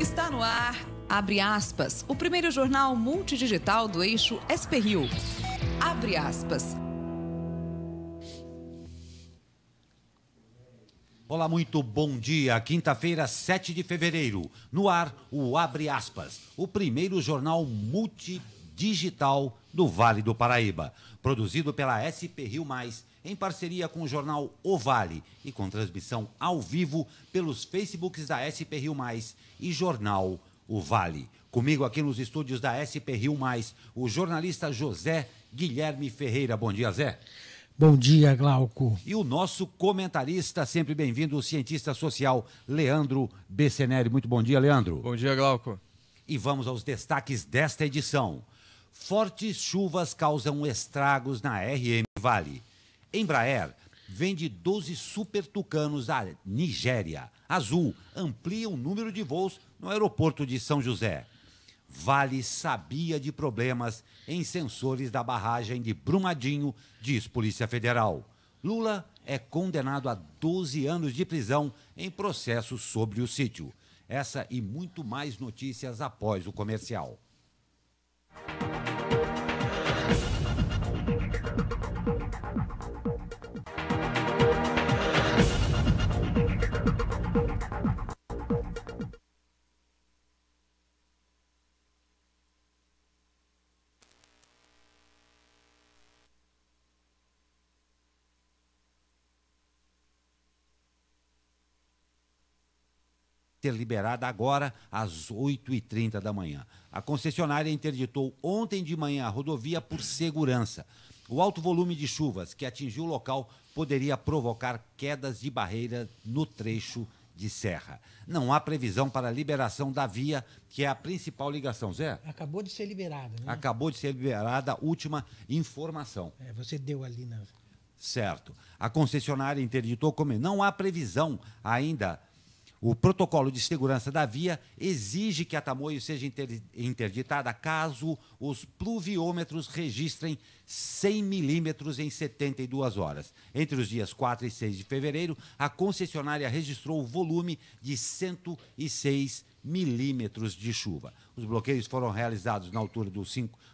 Está no ar, abre aspas, o primeiro jornal multidigital do eixo SP-Rio. Abre aspas. Olá, muito bom dia. Quinta-feira, 7 de fevereiro. No ar, o Abre Aspas, o primeiro jornal multidigital do Vale do Paraíba. Produzido pela SP-Rio+, em parceria com o jornal O Vale e com transmissão ao vivo pelos Facebooks da SP-Rio+, e jornal O Vale. Comigo aqui nos estúdios da SP-Rio+, o jornalista José Guilherme Ferreira. Bom dia, Zé. Bom dia, Glauco. E o nosso comentarista, sempre bem-vindo, o cientista social Leandro Beceneri. Muito bom dia, Leandro. Bom dia, Glauco. E vamos aos destaques desta edição. Fortes chuvas causam estragos na RM Vale. Embraer vende 12 Super Tucanos à Nigéria. Azul amplia o número de voos no aeroporto de São José. Vale sabia de problemas em sensores da barragem de Brumadinho, diz Polícia Federal. Lula é condenado a 12 anos de prisão em processo sobre o sítio. Essa e muito mais notícias após o comercial. Ser liberada agora às 8h30 da manhã. A concessionária interditou ontem de manhã a rodovia por segurança. O alto volume de chuvas que atingiu o local poderia provocar quedas de barreira no trecho de serra. Não há previsão para a liberação da via, que é a principal ligação. Zé? Acabou de ser liberada, né? Acabou de ser liberada a última informação. Você deu ali na... Certo. A concessionária interditou como não há previsão ainda. O protocolo de segurança da via exige que a Tamoio seja interditada caso os pluviômetros registrem 100 milímetros em 72 horas. Entre os dias 4 e 6 de fevereiro, a concessionária registrou o volume de 106 milímetros de chuva. Os bloqueios foram realizados na altura do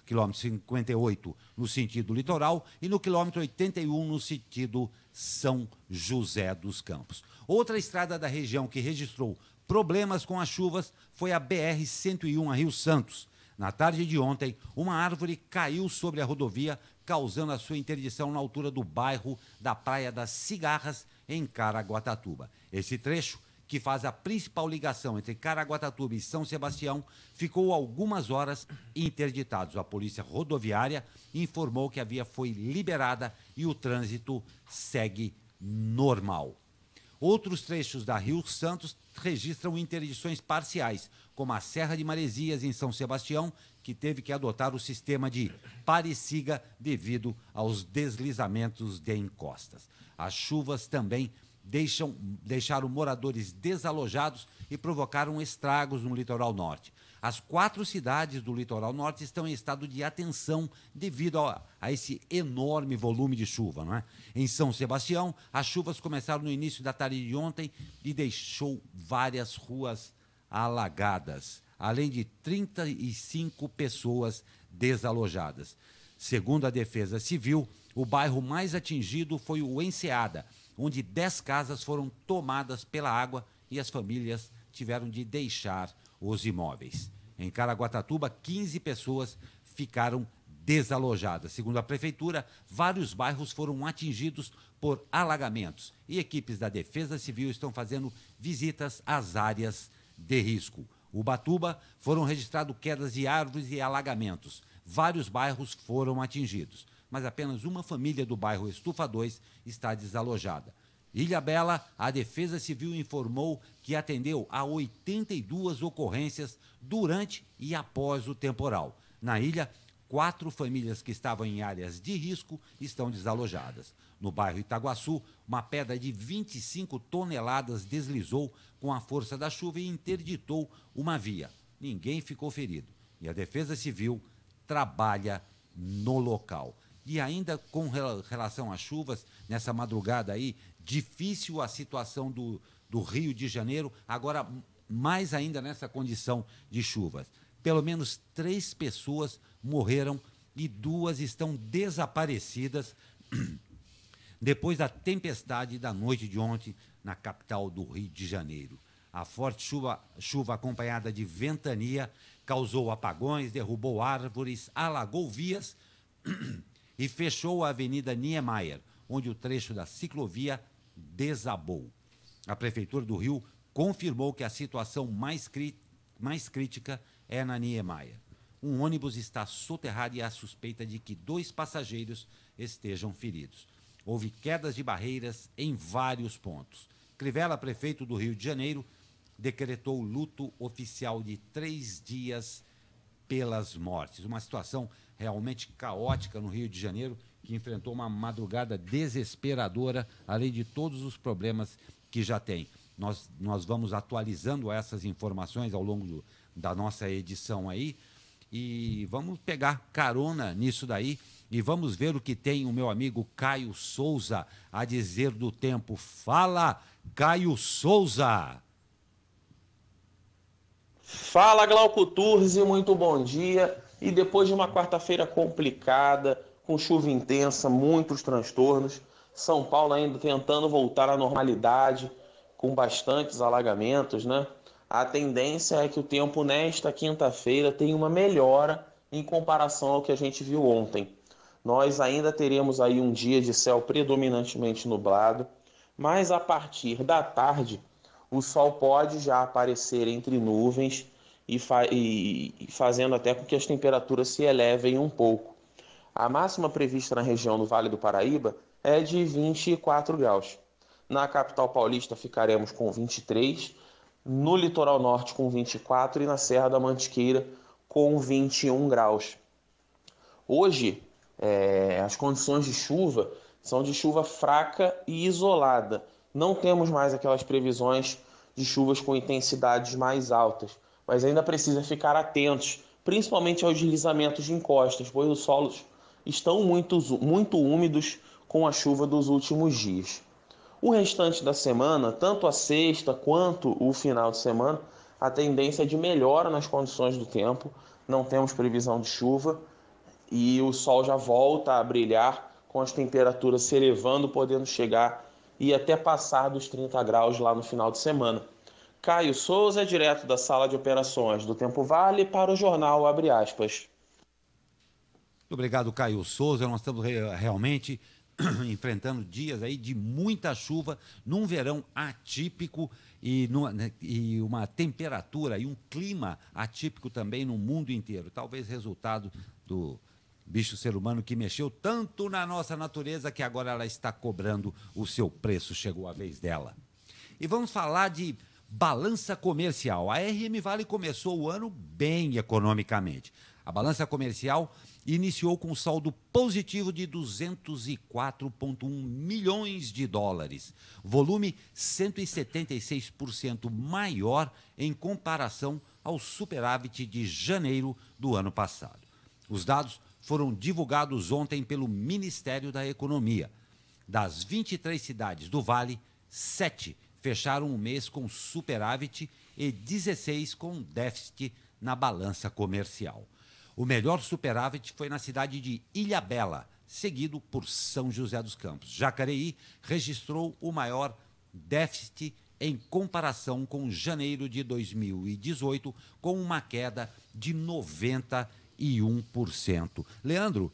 quilômetro 58 no sentido litoral e no quilômetro 81 no sentido São José dos Campos. Outra estrada da região que registrou problemas com as chuvas foi a BR-101 a Rio Santos. Na tarde de ontem, uma árvore caiu sobre a rodovia, causando a sua interdição na altura do bairro da Praia das Cigarras, em Caraguatatuba. Esse trecho, que faz a principal ligação entre Caraguatatuba e São Sebastião, ficou algumas horas interditado. A Polícia Rodoviária informou que a via foi liberada e o trânsito segue normal. Outros trechos da Rio Santos registram interdições parciais, como a Serra de Maresias, em São Sebastião, que teve que adotar o sistema de pare-siga devido aos deslizamentos de encostas. As chuvas também deixaram moradores desalojados e provocaram estragos no litoral norte. As 4 cidades do litoral norte estão em estado de atenção devido a esse enorme volume de chuva, não é? Em São Sebastião, as chuvas começaram no início da tarde de ontem e deixou várias ruas alagadas, além de 35 pessoas desalojadas. Segundo a Defesa Civil, o bairro mais atingido foi o Enseada, onde 10 casas foram tomadas pela água e as famílias tiveram de deixar os imóveis. Em Caraguatatuba, 15 pessoas ficaram desalojadas. Segundo a Prefeitura, vários bairros foram atingidos por alagamentos e equipes da Defesa Civil estão fazendo visitas às áreas de risco. Ubatuba foram registradas quedas de árvores e alagamentos. Vários bairros foram atingidos, mas apenas uma família do bairro Estufa 2 está desalojada. Ilhabela, a Defesa Civil informou que atendeu a 82 ocorrências durante e após o temporal. Na ilha, 4 famílias que estavam em áreas de risco estão desalojadas. No bairro Itaguaçu, uma pedra de 25 toneladas deslizou com a força da chuva e interditou uma via. Ninguém ficou ferido. E a Defesa Civil trabalha no local. E ainda com relação às chuvas, nessa madrugada aí, difícil a situação do Rio de Janeiro. Agora, mais ainda nessa condição de chuvas. Pelo menos 3 pessoas morreram e 2 estão desaparecidas depois da tempestade da noite de ontem na capital do Rio de Janeiro. A forte chuva acompanhada de ventania causou apagões, derrubou árvores, alagou vias e fechou a Avenida Niemeyer, onde o trecho da ciclovia desabou. A Prefeitura do Rio confirmou que a situação mais crítica é na Niemeyer. Um ônibus está soterrado e há suspeita de que 2 passageiros estejam feridos. Houve quedas de barreiras em vários pontos. Crivella, prefeito do Rio de Janeiro, decretou luto oficial de 3 dias pelas mortes. Uma situação realmente caótica no Rio de Janeiro, que enfrentou uma madrugada desesperadora, além de todos os problemas que já tem. Nós vamos atualizando essas informações ao longo da nossa edição aí e vamos pegar carona nisso daí e vamos ver o que tem o meu amigo Caio Souza a dizer do tempo. Fala, Caio Souza! Fala, Glauco Turzi, muito bom dia. E depois de uma quarta-feira complicada, com chuva intensa, muitos transtornos, São Paulo ainda tentando voltar à normalidade, com bastantes alagamentos, né? A tendência é que o tempo nesta quinta-feira tenha uma melhora em comparação ao que a gente viu ontem. Nós ainda teremos aí um dia de céu predominantemente nublado, mas a partir da tarde o sol pode já aparecer entre nuvens e fazendo até com que as temperaturas se elevem um pouco. A máxima prevista na região do Vale do Paraíba é de 24 graus. Na capital paulista ficaremos com 23, no litoral norte com 24 e na Serra da Mantiqueira com 21 graus. Hoje, as condições de chuva são de chuva fraca e isolada. Não temos mais aquelas previsões de chuvas com intensidades mais altas, mas ainda precisa ficar atentos, principalmente aos deslizamentos de encostas, pois os solos estão muito úmidos com a chuva dos últimos dias. O restante da semana, tanto a sexta quanto o final de semana, a tendência é de melhora nas condições do tempo, não temos previsão de chuva e o sol já volta a brilhar com as temperaturas se elevando, podendo chegar e até passar dos 30 graus lá no final de semana. Caio Souza, direto da sala de operações do Tempo Vale, para o jornal Abre Aspas. Muito obrigado, Caio Souza. Nós estamos realmente enfrentando dias aí de muita chuva, num verão atípico e uma temperatura e um clima atípico também no mundo inteiro. Talvez resultado do bicho ser humano que mexeu tanto na nossa natureza que agora ela está cobrando o seu preço. Chegou a vez dela. E vamos falar de balança comercial. A RM Vale começou o ano bem economicamente. A balança comercial iniciou com um saldo positivo de 204,1 milhões de dólares, volume 176% maior em comparação ao superávit de janeiro do ano passado. Os dados foram divulgados ontem pelo Ministério da Economia. Das 23 cidades do Vale, 7 fecharam o mês com superávit e 16 com déficit na balança comercial. O melhor superávit foi na cidade de Ilhabela, seguido por São José dos Campos. Jacareí registrou o maior déficit em comparação com janeiro de 2018, com uma queda de 91%. Leandro,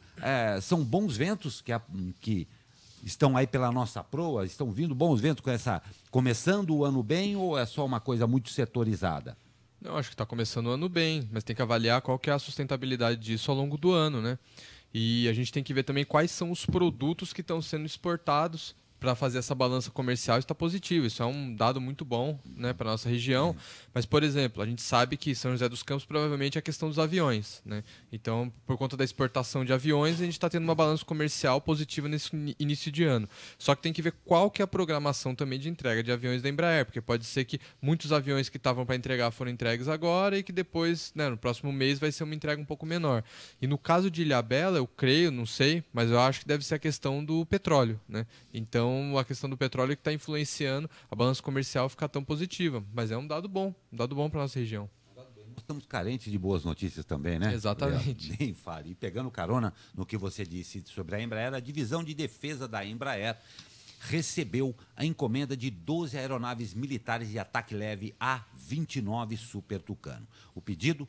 são bons ventos que estão aí pela nossa proa? Estão vindo bons ventos começando o ano bem ou é só uma coisa muito setorizada? Eu acho que está começando o ano bem, mas tem que avaliar qual que é a sustentabilidade disso ao longo do ano, né? E a gente tem que ver também quais são os produtos que estão sendo exportados para fazer essa balança comercial. Está positivo, isso é um dado muito bom, né, para a nossa região. Mas, por exemplo, a gente sabe que São José dos Campos provavelmente é a questão dos aviões, né? Então, por conta da exportação de aviões, a gente está tendo uma balança comercial positiva nesse início de ano. Só que tem que ver qual que é a programação também de entrega de aviões da Embraer, porque pode ser que muitos aviões que estavam para entregar foram entregues agora e que depois, né, no próximo mês, vai ser uma entrega um pouco menor. E no caso de Ilhabela, eu creio, não sei, mas eu acho que deve ser a questão do petróleo, né? Então, Então, a questão do petróleo que está influenciando a balança comercial ficar tão positiva. Mas é um dado bom para a nossa região. Estamos carentes de boas notícias também, né? Exatamente. Nem fale. E pegando carona no que você disse sobre a Embraer, a divisão de defesa da Embraer recebeu a encomenda de 12 aeronaves militares de ataque leve A-29 Super Tucano. O pedido,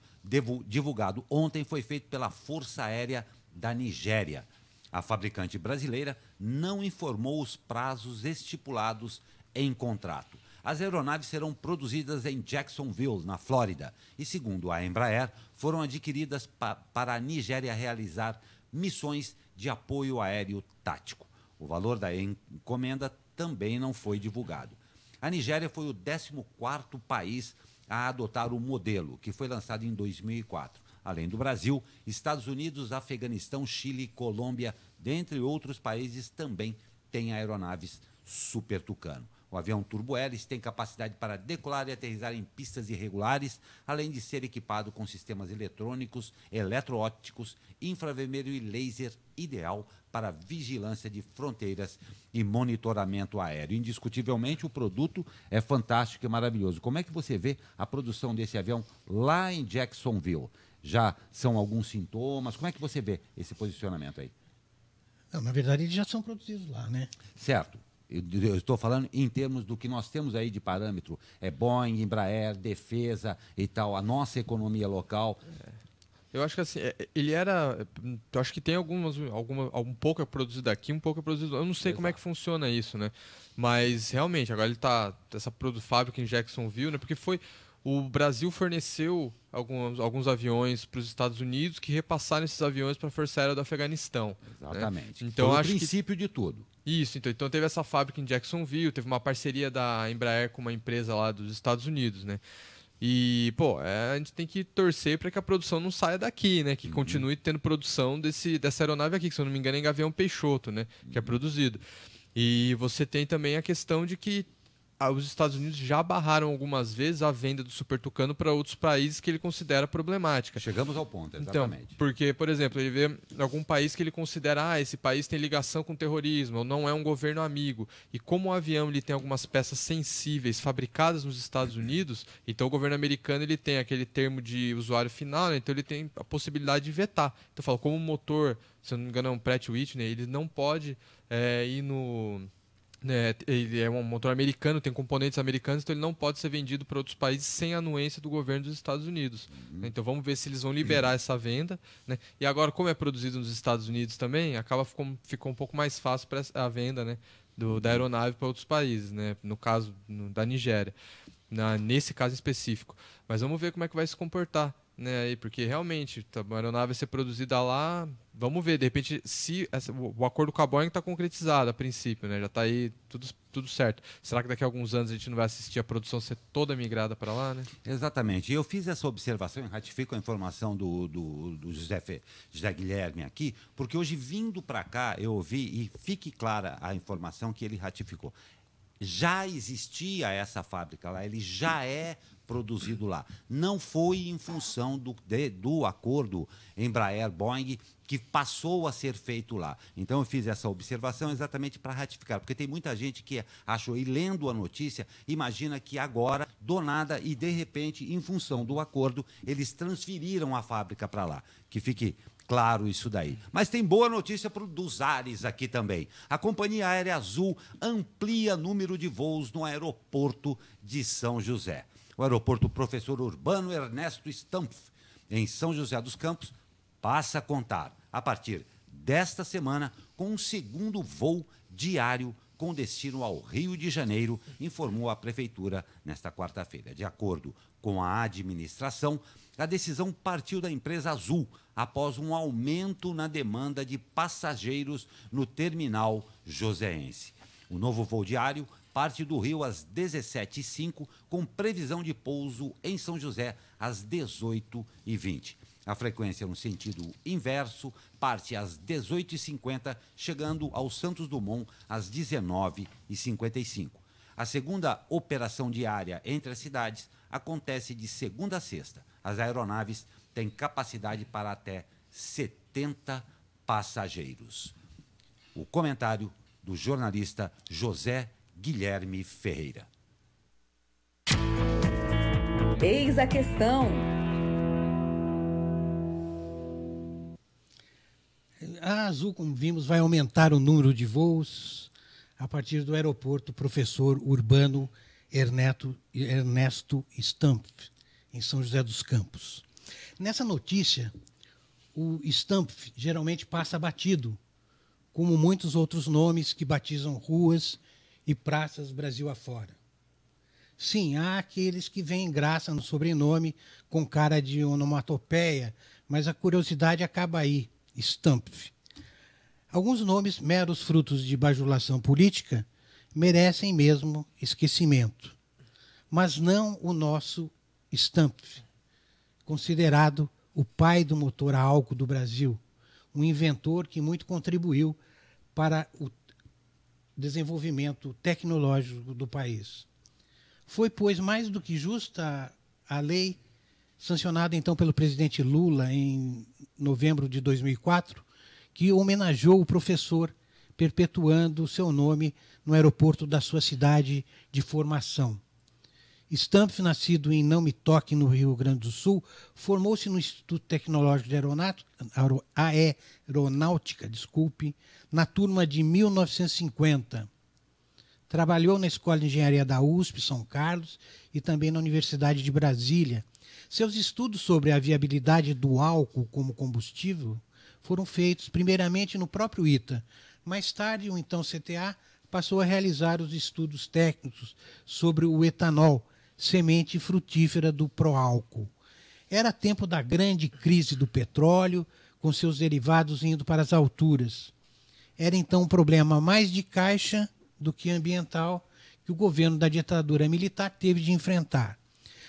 divulgado ontem, foi feito pela Força Aérea da Nigéria. A fabricante brasileira não informou os prazos estipulados em contrato. As aeronaves serão produzidas em Jacksonville, na Flórida, e, segundo a Embraer, foram adquiridas para a Nigéria realizar missões de apoio aéreo tático. O valor da encomenda também não foi divulgado. A Nigéria foi o 14º país a adotar o modelo, que foi lançado em 2004. Além do Brasil, Estados Unidos, Afeganistão, Chile, Colômbia, dentre outros países, também têm aeronaves Super Tucano. O avião turbo-hélice tem capacidade para decolar e aterrissar em pistas irregulares, além de ser equipado com sistemas eletrônicos, eletroópticos, infravermelho e laser, ideal para vigilância de fronteiras e monitoramento aéreo. Indiscutivelmente, o produto é fantástico e maravilhoso. Como é que você vê a produção desse avião lá em Jacksonville? Já são alguns sintomas? Como é que você vê esse posicionamento aí? Não, na verdade, eles já são produzidos lá, né? Certo. Eu estou falando em termos do que nós temos aí de parâmetro. É Boeing, Embraer, defesa e tal, a nossa economia local. Eu acho que assim, ele era. Eu acho que tem um pouco é produzido aqui, um pouco é produzido. Eu não sei como é que funciona isso, né? Mas realmente, agora ele está. Essa fábrica em Jacksonville, né? Porque foi. O Brasil forneceu alguns aviões para os Estados Unidos que repassaram esses aviões para a Força Aérea do Afeganistão. Exatamente. Né? Então, foi o acho princípio de tudo. Isso, então teve essa fábrica em Jacksonville, teve uma parceria da Embraer com uma empresa lá dos Estados Unidos, né? E, a gente tem que torcer para que a produção não saia daqui, né? Que continue tendo produção dessa aeronave aqui, que se eu não me engano é em Gavião Peixoto, né? Que é produzido. E você tem também a questão de que os Estados Unidos já barraram algumas vezes a venda do Super Tucano para outros países que ele considera problemática. Chegamos ao ponto, exatamente. Então, porque, por exemplo, ele vê algum país que ele considera, esse país tem ligação com terrorismo, ou não é um governo amigo. E como o avião ele tem algumas peças sensíveis fabricadas nos Estados Unidos, então o governo americano ele tem aquele termo de usuário final, né? Então ele tem a possibilidade de vetar. Então eu falo, como o motor, se eu não me engano é um Pratt Whitney, ele não pode ir no... Ele é um motor americano, tem componentes americanos, então ele não pode ser vendido para outros países sem anuência do governo dos Estados Unidos. Então vamos ver se eles vão liberar essa venda. Né? E agora, como é produzido nos Estados Unidos também, ficou um pouco mais fácil para a venda, né, da aeronave para outros países, né? No caso da Nigéria, nesse caso específico. Mas vamos ver como é que vai se comportar. Né, porque realmente a aeronave vai ser produzida lá, vamos ver, de repente, se o acordo com a Boeing está concretizado a princípio, né, já está aí tudo certo. Será que daqui a alguns anos a gente não vai assistir a produção ser toda migrada para lá? Né? Exatamente. Eu fiz essa observação e ratifico a informação do José Guilherme aqui, porque hoje, vindo para cá, eu ouvi, e fique clara a informação que ele ratificou. Já existia essa fábrica lá, ele já é produzido lá. Não foi em função do acordo Embraer-Boeing que passou a ser feito lá. Então, eu fiz essa observação exatamente para ratificar, porque tem muita gente que achou, e lendo a notícia, imagina que agora, do nada e de repente, em função do acordo, eles transferiram a fábrica para lá. Que fique claro isso daí. Mas tem boa notícia dos ares aqui também. A Companhia Aérea Azul amplia número de voos no aeroporto de São José. O aeroporto Professor Urbano Ernesto Stampf, em São José dos Campos, passa a contar, a partir desta semana, com um segundo voo diário com destino ao Rio de Janeiro, informou a Prefeitura nesta quarta-feira. De acordo com a administração, a decisão partiu da empresa Azul, após um aumento na demanda de passageiros no terminal joseense. O novo voo diário parte do Rio às 17h05, com previsão de pouso em São José às 18h20. A frequência no sentido inverso parte às 18h50, chegando ao Santos Dumont às 19h55. A segunda operação diária entre as cidades acontece de segunda a sexta. As aeronaves têm capacidade para até 70 passageiros. O comentário do José Guilherme. do jornalista José Guilherme Ferreira. Eis a questão. A Azul, como vimos, vai aumentar o número de voos a partir do aeroporto Professor Urbano Ernesto Stampf, em São José dos Campos. Nessa notícia, o Stampf geralmente passa batido, como muitos outros nomes que batizam ruas e praças Brasil afora. Sim, há aqueles que veem graça no sobrenome com cara de onomatopeia, mas a curiosidade acaba aí, Stampf. Alguns nomes, meros frutos de bajulação política, merecem mesmo esquecimento. Mas não o nosso Stampf, considerado o pai do motor a álcool do Brasil, um inventor que muito contribuiu para o desenvolvimento tecnológico do país. Foi, pois, mais do que justa a lei sancionada então pelo presidente Lula em novembro de 2004, que homenageou o professor, perpetuando seu nome no aeroporto da sua cidade de formação. Stampf, nascido em Não Me Toque, no Rio Grande do Sul, formou-se no Instituto Tecnológico de Aeronáutica, na turma de 1950. Trabalhou na Escola de Engenharia da USP, São Carlos, e também na Universidade de Brasília. Seus estudos sobre a viabilidade do álcool como combustível foram feitos primeiramente no próprio ITA. Mais tarde, o então CTA passou a realizar os estudos técnicos sobre o etanol, semente frutífera do pró-álcool. Era tempo da grande crise do petróleo, com seus derivados indo para as alturas. Era então um problema mais de caixa do que ambiental que o governo da ditadura militar teve de enfrentar.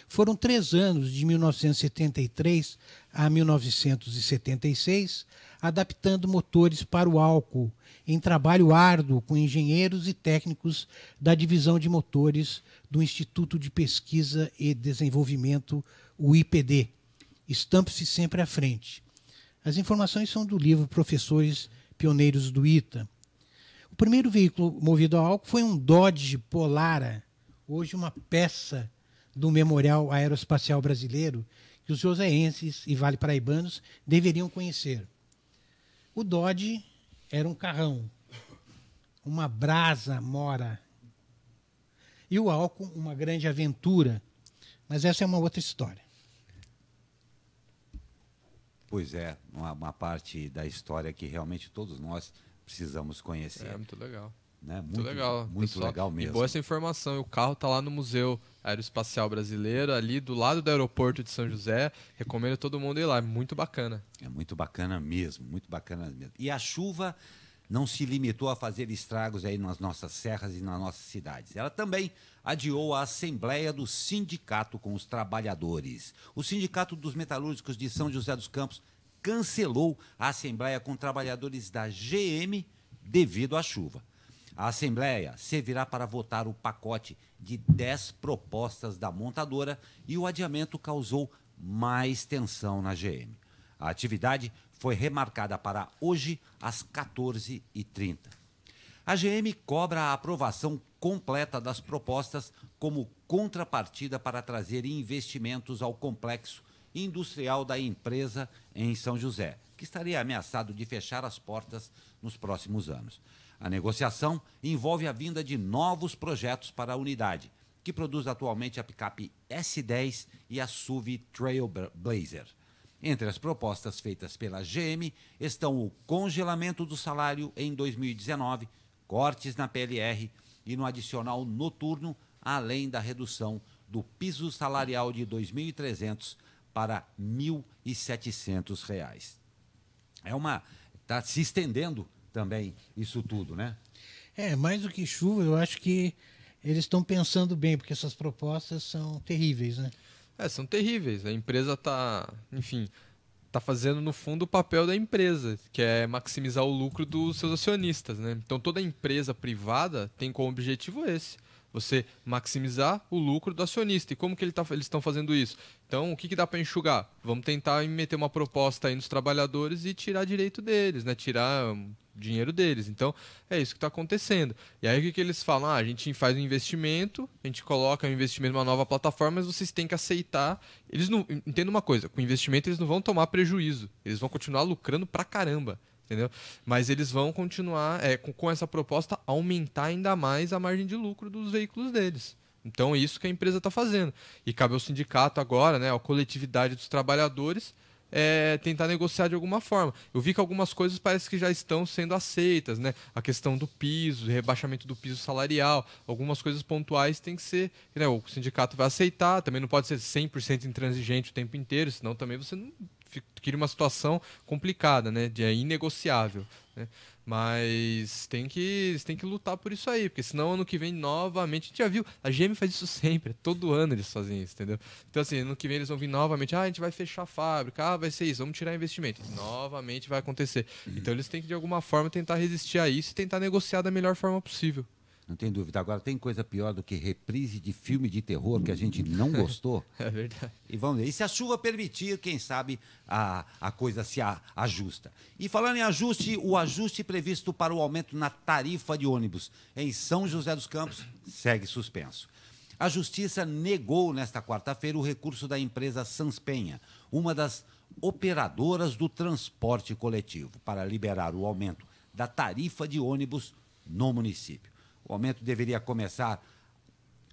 Foram 3 anos, de 1973 a 1976, adaptando motores para o álcool, em trabalho árduo com engenheiros e técnicos da Divisão de Motores do Instituto de Pesquisa e Desenvolvimento, o IPD. Stampf-se sempre à frente. As informações são do livro Professores Pioneiros do ITA. O primeiro veículo movido a álcool foi um Dodge Polara, hoje uma peça do Memorial Aeroespacial Brasileiro, que os joseenses e vale-paraibanos deveriam conhecer. O Dodge era um carrão, uma brasa mora, e o álcool uma grande aventura, mas essa é uma outra história. Pois é, uma parte da história que realmente todos nós precisamos conhecer. É, muito legal. Né? Muito legal. Muito pessoal. legal mesmo. E boa essa informação. O carro está lá no Museu Aeroespacial Brasileiro, ali do lado do aeroporto de São José. Recomendo todo mundo ir lá. É muito bacana. É muito bacana mesmo, muito bacana mesmo. E a chuva não se limitou a fazer estragos aí nas nossas serras e nas nossas cidades. Ela também adiou a assembleia do sindicato com os trabalhadores. O Sindicato dos Metalúrgicos de São José dos Campos cancelou a assembleia com trabalhadores da GM devido à chuva. A Assembleia servirá para votar o pacote de 10 propostas da montadora e o adiamento causou mais tensão na GM. A atividade foi remarcada para hoje, às 14h30. A GM cobra a aprovação completa das propostas como contrapartida para trazer investimentos ao complexo industrial da empresa em São José, que estaria ameaçado de fechar as portas nos próximos anos. A negociação envolve a vinda de novos projetos para a unidade, que produz atualmente a picape S10 e a SUV Trailblazer. Entre as propostas feitas pela GM estão o congelamento do salário em 2019, cortes na PLR e no adicional noturno, além da redução do piso salarial de R$ 2.300 para R$ 1.700. Está se estendendo também isso tudo, né? Mais do que chuva, eu acho que eles estão pensando bem, porque essas propostas são terríveis, né? São terríveis. A empresa está fazendo, no fundo, o papel da empresa, que é maximizar o lucro dos seus acionistas, né? Então, toda empresa privada tem como objetivo esse. Você maximizar o lucro do acionista. E como que eles estão fazendo isso? Então, o que dá para enxugar? Vamos tentar meter uma proposta aí nos trabalhadores e tirar direito deles, né? Tirar dinheiro deles. Então, é isso que está acontecendo. E aí, o que eles falam? A gente faz um investimento, a gente coloca um investimento numa nova plataforma, mas vocês têm que aceitar. Eles não... Entenda uma coisa, com investimento eles não vão tomar prejuízo. Eles vão continuar lucrando pra caramba. Entendeu? Mas eles vão continuar, com essa proposta, aumentar ainda mais a margem de lucro dos veículos deles. Então, é isso que a empresa está fazendo. E cabe ao sindicato agora, né, a coletividade dos trabalhadores, tentar negociar de alguma forma. Eu vi que algumas coisas parece que já estão sendo aceitas, né? A questão do piso, rebaixamento do piso salarial, algumas coisas pontuais tem que ser, né, o sindicato vai aceitar, também não pode ser 100% intransigente o tempo inteiro, senão também você não cria uma situação complicada, né? É inegociável, né? Mas tem que lutar por isso aí, porque senão ano que vem novamente, a gente já viu, a GM faz isso sempre, todo ano eles fazem isso, entendeu? Então assim, ano que vem eles vão vir novamente, a gente vai fechar a fábrica, vai ser isso, vamos tirar investimento. E novamente vai acontecer. Então eles têm que de alguma forma tentar resistir a isso e tentar negociar da melhor forma possível. Não tem dúvida. Agora, tem coisa pior do que reprise de filme de terror que a gente não gostou? É verdade. E vamos ver. E se a chuva permitir, quem sabe a coisa se ajusta. E falando em ajuste, o ajuste previsto para o aumento na tarifa de ônibus em São José dos Campos segue suspenso. A Justiça negou nesta quarta-feira o recurso da empresa Sanspenha, uma das operadoras do transporte coletivo, para liberar o aumento da tarifa de ônibus no município. O aumento deveria começar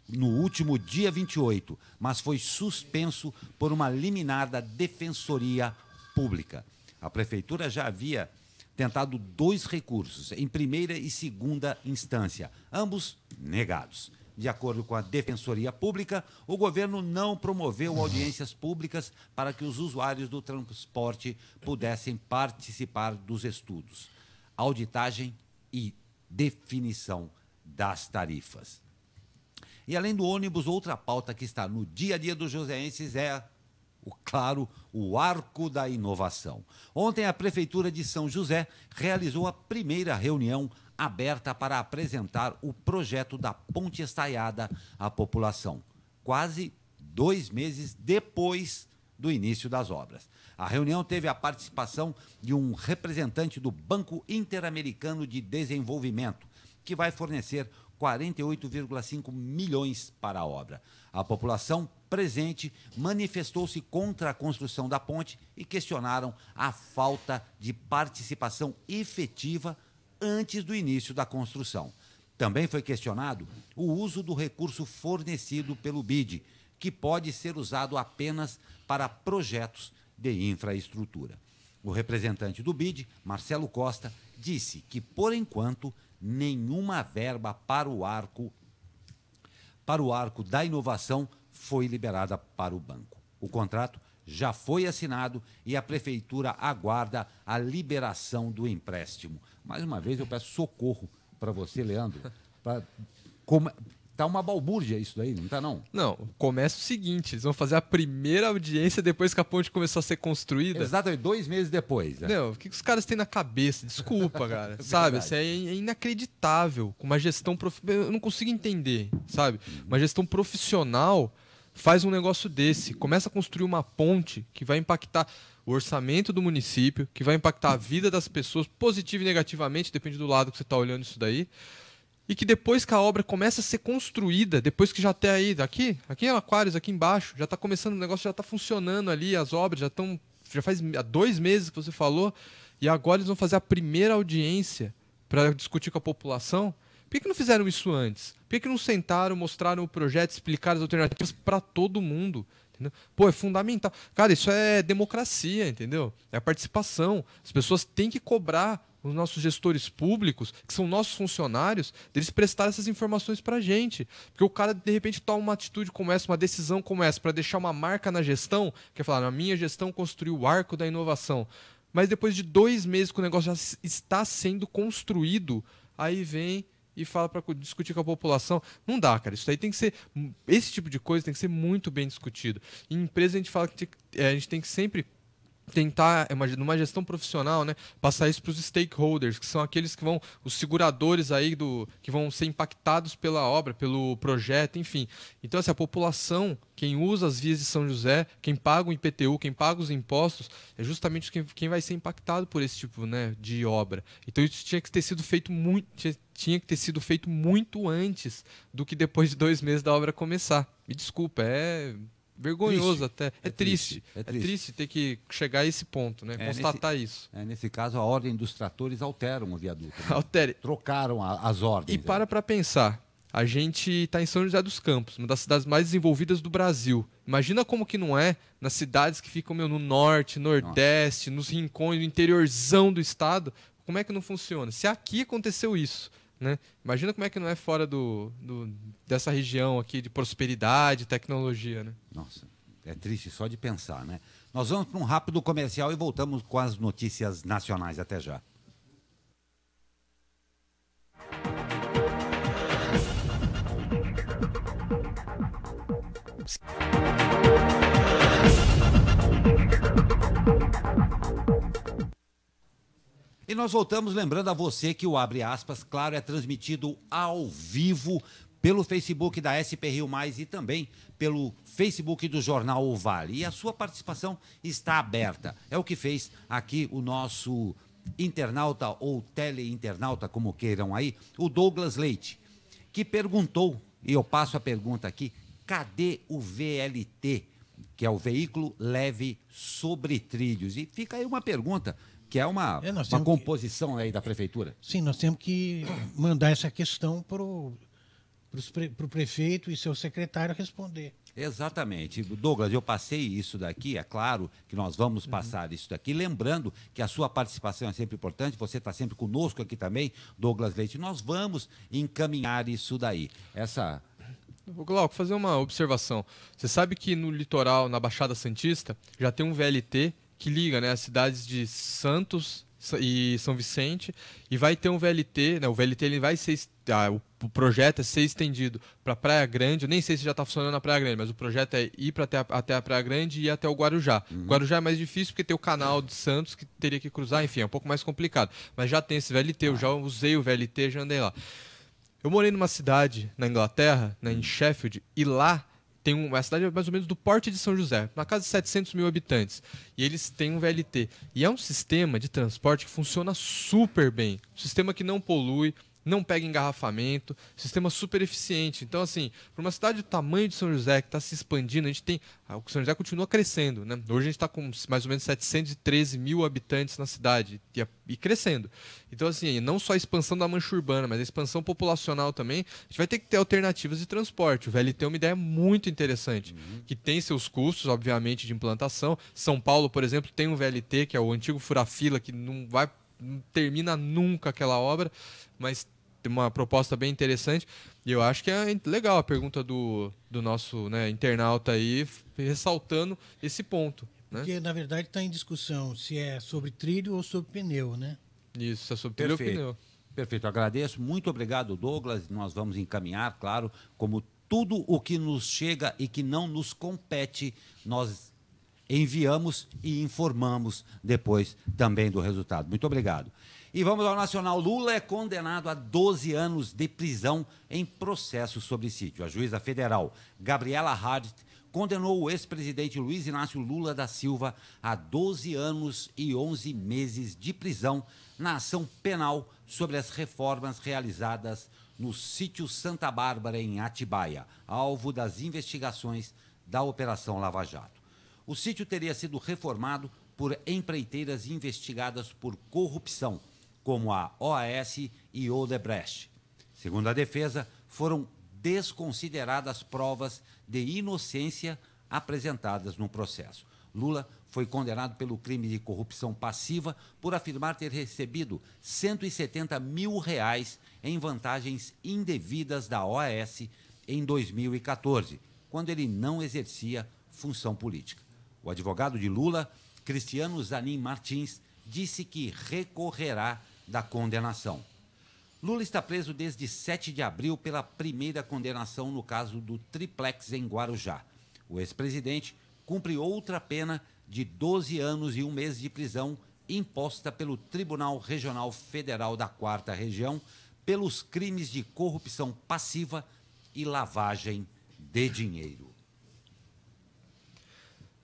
no último dia 28, mas foi suspenso por uma liminar da Defensoria Pública. A Prefeitura já havia tentado 2 recursos, em primeira e segunda instância, ambos negados. De acordo com a Defensoria Pública, o governo não promoveu audiências públicas para que os usuários do transporte pudessem participar dos estudos, auditagem e definição das tarifas. E além do ônibus, outra pauta que está no dia a dia dos joseenses é, claro, o Arco da Inovação. Ontem a Prefeitura de São José realizou a primeira reunião aberta para apresentar o projeto da ponte estaiada à população, quase 2 meses depois do início das obras. A reunião teve a participação de um representante do Banco Interamericano de Desenvolvimento, que vai fornecer 48,5 milhões para a obra. A população presente manifestou-se contra a construção da ponte e questionaram a falta de participação efetiva antes do início da construção. Também foi questionado o uso do recurso fornecido pelo BID, que pode ser usado apenas para projetos de infraestrutura. O representante do BID, Marcelo Costa, disse que, por enquanto, nenhuma verba para o Arco da Inovação foi liberada para o banco. O contrato já foi assinado e a Prefeitura aguarda a liberação do empréstimo. Mais uma vez, eu peço socorro para você, Leandro. Tá uma balbúrdia isso daí, não tá não? Não, começa o seguinte, eles vão fazer a primeira audiência depois que a ponte começou a ser construída. Exatamente, 2 meses depois. Né? Não, o que os caras têm na cabeça? Desculpa, cara. Sabe, isso é inacreditável. Com uma gestão eu não consigo entender, sabe? Uma gestão profissional faz um negócio desse, começa a construir uma ponte que vai impactar o orçamento do município, que vai impactar a vida das pessoas, positivo e negativamente, depende do lado que você está olhando isso daí. E que depois que a obra começa a ser construída, depois que já tem aí, aqui em Aquários, aqui embaixo, já está começando o negócio, já está funcionando ali, as obras já faz 2 meses que você falou, e agora eles vão fazer a primeira audiência para discutir com a população. Por que não fizeram isso antes? Por que não sentaram, mostraram o projeto, explicaram as alternativas para todo mundo? Entendeu? Pô, é fundamental. Cara, isso é democracia, entendeu? É a participação. As pessoas têm que cobrar os nossos gestores públicos, que são nossos funcionários, deles prestarem essas informações para a gente. Porque o cara, de repente, toma uma atitude como essa, uma decisão como essa, para deixar uma marca na gestão, que é falar, a minha gestão construiu o Arco da Inovação. Mas depois de 2 meses que o negócio já está sendo construído, aí vem e fala para discutir com a população. Não dá, cara. Isso aí tem que ser... Esse tipo de coisa tem que ser muito bem discutido. Em empresa, a gente fala que a gente tem que sempre tentar, numa gestão profissional, né, passar isso para os stakeholders, que são aqueles que vão, os seguradores aí que vão ser impactados pela obra, pelo projeto, enfim. Então, assim, a população, quem usa as vias de São José, quem paga o IPTU, quem paga os impostos, é justamente quem vai ser impactado por esse tipo, né, de obra. Então, isso tinha que ter sido feito muito antes do que depois de 2 meses da obra começar. Me desculpa, é vergonhoso até. É triste. É triste ter que chegar a esse ponto, né? Constatar isso. Nesse caso, a ordem dos tratores alteram o viaduto. Né? Altere. Trocaram as ordens. E para pensar, a gente está em São José dos Campos, uma das cidades mais desenvolvidas do Brasil. Imagina como que não é nas cidades que ficam no norte, nordeste, nos rincões, no interiorzão do estado. Como é que não funciona? Se aqui aconteceu isso, né? Imagina como é que não é fora dessa região aqui de prosperidade, tecnologia, né? Nossa, é triste só de pensar, né? Nós vamos para um rápido comercial e voltamos com as notícias nacionais. Até já. E nós voltamos lembrando a você que o Abre Aspas, claro, é transmitido ao vivo pelo Facebook da SP Rio Mais e também pelo Facebook do Jornal O Vale. E a sua participação está aberta. É o que fez aqui o nosso internauta ou teleinternauta, como queiram aí, o Douglas Leite, que perguntou, e eu passo a pergunta aqui, cadê o VLT, que é o veículo leve sobre trilhos? E fica aí uma pergunta, que é uma composição aí da prefeitura. Sim, nós temos que mandar essa questão para o prefeito e seu secretário responder. Exatamente. Douglas, eu passei isso daqui, é claro que nós vamos passar isso daqui, lembrando que a sua participação é sempre importante, você está sempre conosco aqui também, Douglas Leite, nós vamos encaminhar isso daí. Glauco, fazer uma observação. Você sabe que no litoral, na Baixada Santista, já tem um VLT que liga, né, as cidades de Santos e São Vicente, e vai ter um VLT, né, o VLT ele vai ser, o projeto é ser estendido para Praia Grande, eu nem sei se já está funcionando na Praia Grande, mas o projeto é ir até a Praia Grande e ir até o Guarujá. O Guarujá é mais difícil porque tem o canal de Santos que teria que cruzar, enfim, é um pouco mais complicado, mas já tem esse VLT, eu já usei o VLT, já andei lá. Eu morei numa cidade na Inglaterra, né, em Sheffield, e lá tem uma cidade mais ou menos do porte de São José, na casa de 700 mil habitantes. E eles têm um VLT. E é um sistema de transporte que funciona super bem. Um sistema que não polui, não pega engarrafamento, sistema super eficiente. Então, assim, para uma cidade do tamanho de São José, que está se expandindo, a gente tem... O São José continua crescendo, né? Hoje a gente está com mais ou menos 713 mil habitantes na cidade e crescendo. Então, assim, não só a expansão da mancha urbana, mas a expansão populacional também, a gente vai ter que ter alternativas de transporte. O VLT é uma ideia muito interessante, que tem seus custos, obviamente, de implantação. São Paulo, por exemplo, tem um VLT, que é o antigo fura-fila, que não termina nunca aquela obra, mas tem uma proposta bem interessante. E eu acho que é legal a pergunta do nosso, né, internauta aí, ressaltando esse ponto. Né? Porque, na verdade, está em discussão se é sobre trilho ou sobre pneu, né? Isso, é sobre trilho ou pneu. Perfeito, agradeço. Muito obrigado, Douglas. Nós vamos encaminhar, claro, como tudo o que nos chega e que não nos compete, nós enviamos e informamos depois também do resultado. Muito obrigado. E vamos ao nacional. Lula é condenado a 12 anos de prisão em processo sobre sítio. A juíza federal Gabriela Hart condenou o ex-presidente Luiz Inácio Lula da Silva a 12 anos e 11 meses de prisão na ação penal sobre as reformas realizadas no sítio Santa Bárbara, em Atibaia, alvo das investigações da Operação Lava Jato. O sítio teria sido reformado por empreiteiras investigadas por corrupção, como a OAS e Odebrecht. Segundo a defesa, foram desconsideradas provas de inocência apresentadas no processo. Lula foi condenado pelo crime de corrupção passiva por afirmar ter recebido R$170 mil em vantagens indevidas da OAS em 2014, quando ele não exercia função política. O advogado de Lula, Cristiano Zanin Martins, disse que recorrerá da condenação. Lula está preso desde 7 de abril pela primeira condenação no caso do triplex em Guarujá. O ex-presidente cumpre outra pena de 12 anos e 1 mês de prisão imposta pelo Tribunal Regional Federal da 4ª Região pelos crimes de corrupção passiva e lavagem de dinheiro.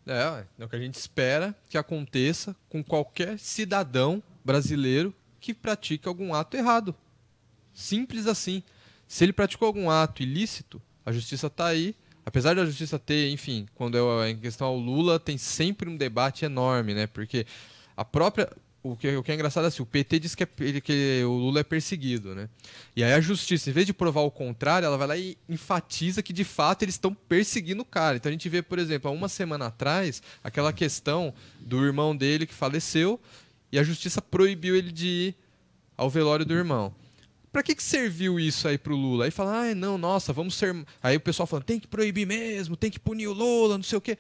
É o que a gente espera que aconteça com qualquer cidadão brasileiro que pratique algum ato errado. Simples assim. Se ele praticou algum ato ilícito, a justiça está aí. Apesar da justiça ter, enfim, quando é em questão ao Lula, tem sempre um debate enorme, né? Porque a própria... O que é engraçado é assim, o PT diz que o Lula é perseguido, né? E aí a justiça, em vez de provar o contrário, ela vai lá e enfatiza que, de fato, eles estão perseguindo o cara. Então a gente vê, por exemplo, há uma semana atrás, aquela questão do irmão dele que faleceu e a justiça proibiu ele de ir ao velório do irmão. Pra que serviu isso aí pro Lula? Aí fala, não, nossa, vamos ser... Aí o pessoal falando, tem que proibir mesmo, tem que punir o Lula, não sei o quê.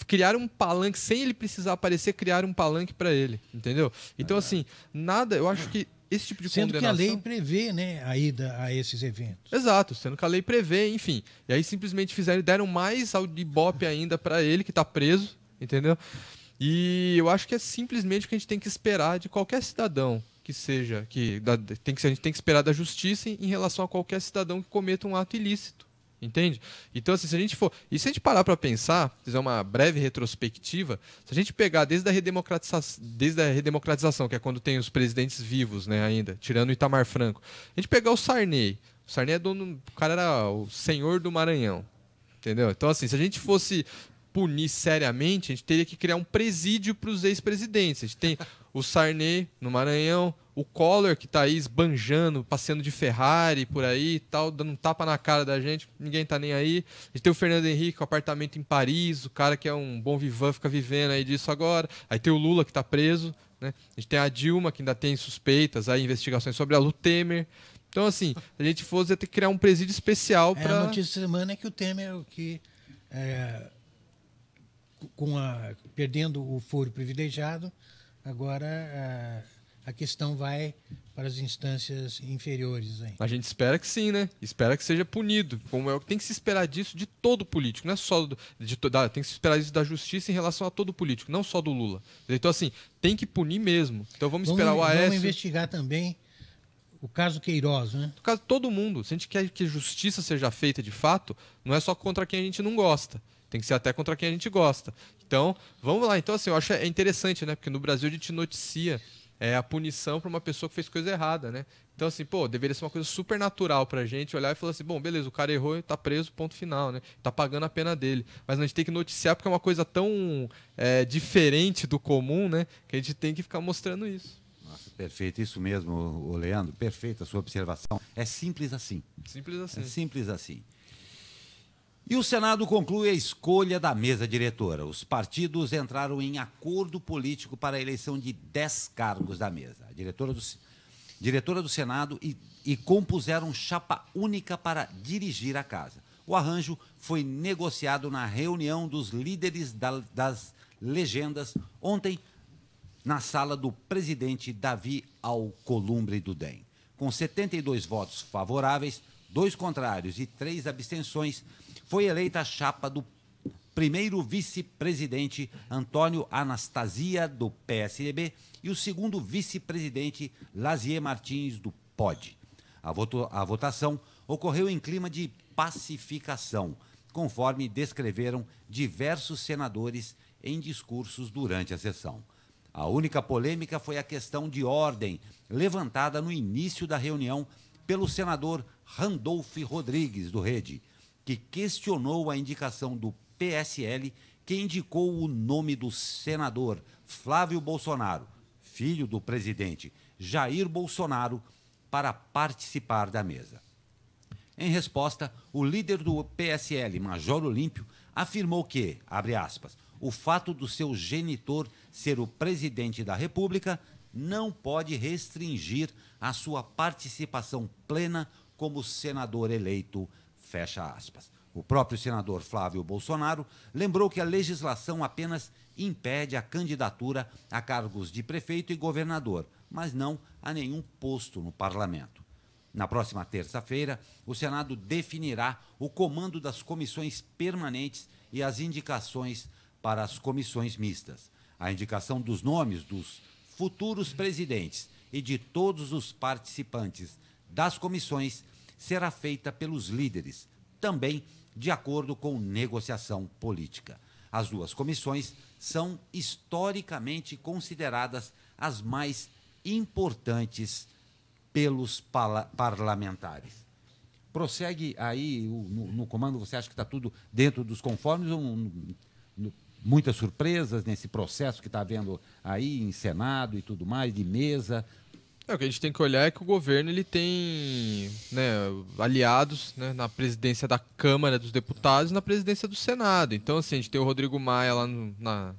Criaram um palanque, sem ele precisar aparecer, criaram um palanque para ele, entendeu? Então, assim, nada, eu acho que esse tipo de sendo condenação... que a lei prevê, né, a ida a esses eventos. Exato, sendo que a lei prevê, enfim. E aí simplesmente deram mais ao Ibope ainda para ele, que está preso, entendeu? E eu acho que é simplesmente o que a gente tem que esperar de qualquer cidadão que seja, a gente tem que esperar da justiça em relação a qualquer cidadão que cometa um ato ilícito. Entende? Então, assim, se a gente parar para pensar, fizer uma breve retrospectiva, se a gente pegar desde a redemocratização, que é quando tem os presidentes vivos, né, ainda, tirando o Itamar Franco, a gente pegar o Sarney é dono, o cara era o senhor do Maranhão, entendeu? Então, assim, se a gente fosse punir seriamente, a gente teria que criar um presídio para os ex-presidentes. A gente tem o Sarney no Maranhão, o Collor, que está aí esbanjando, passeando de Ferrari por aí e tal, dando um tapa na cara da gente, ninguém está nem aí. A gente tem o Fernando Henrique com apartamento em Paris, o cara que é um bom vivan, fica vivendo aí disso agora. Aí tem o Lula, que está preso, né? A gente tem a Dilma, que ainda tem suspeitas, aí investigações sobre a Lu Temer. Então, assim, se a gente fosse, ia ter que criar um presídio especial para... A notícia da semana é que o Temer, perdendo o foro privilegiado, agora a questão vai para as instâncias inferiores. Aí. A gente espera que sim, né? Espera que seja punido. Como é o que tem que se esperar disso de todo político, não é só tem que se esperar isso da justiça em relação a todo político, não só do Lula. Então, assim, tem que punir mesmo. Então vamos esperar o Aécio... Vamos investigar também o caso Queiroz, né? No caso de todo mundo. Se a gente quer que justiça seja feita de fato, não é só contra quem a gente não gosta. Tem que ser até contra quem a gente gosta. Então, vamos lá. Então, assim, eu acho interessante, né? Porque no Brasil a gente noticia a punição para uma pessoa que fez coisa errada, né? Então, assim, deveria ser uma coisa super natural pra gente olhar e falar assim, bom, beleza, o cara errou e tá preso, ponto final, né? Tá pagando a pena dele. Mas a gente tem que noticiar porque é uma coisa tão diferente do comum, né? Que a gente tem que ficar mostrando isso. Nossa, perfeito, isso mesmo, Leandro, perfeita a sua observação. É simples assim. Simples assim. É simples assim. E o Senado conclui a escolha da mesa diretora. Os partidos entraram em acordo político para a eleição de 10 cargos da mesa. A diretora do Senado e compuseram chapa única para dirigir a casa. O arranjo foi negociado na reunião dos líderes das legendas ontem na sala do presidente Davi Alcolumbre do DEM. Com 72 votos favoráveis, 2 contrários e 3 abstenções, foi eleita a chapa do primeiro vice-presidente Antônio Anastasia, do PSDB, e o segundo vice-presidente Lazier Martins, do POD. A votação ocorreu em clima de pacificação, conforme descreveram diversos senadores em discursos durante a sessão. A única polêmica foi a questão de ordem, levantada no início da reunião pelo senador Randolph Rodrigues, do Rede, que questionou a indicação do PSL, que indicou o nome do senador Flávio Bolsonaro, filho do presidente Jair Bolsonaro, para participar da mesa. Em resposta, o líder do PSL, Major Olímpio, afirmou que, abre aspas, o fato do seu genitor ser o presidente da República não pode restringir a sua participação plena como senador eleito, fecha aspas. O próprio senador Flávio Bolsonaro lembrou que a legislação apenas impede a candidatura a cargos de prefeito e governador, mas não a nenhum posto no parlamento. Na próxima terça-feira, o Senado definirá o comando das comissões permanentes e as indicações para as comissões mistas. A indicação dos nomes dos futuros presidentes e de todos os participantes das comissões será feita pelos líderes, também de acordo com negociação política. As duas comissões são historicamente consideradas as mais importantes pelos parlamentares. Prossegue aí no comando, você acha que está tudo dentro dos conformes ou muitas surpresas nesse processo que está havendo aí em Senado e tudo mais, de mesa? O que a gente tem que olhar é que o governo ele tem, né, aliados, né, na presidência da Câmara dos Deputados e na presidência do Senado. Então, assim, a gente tem o Rodrigo Maia lá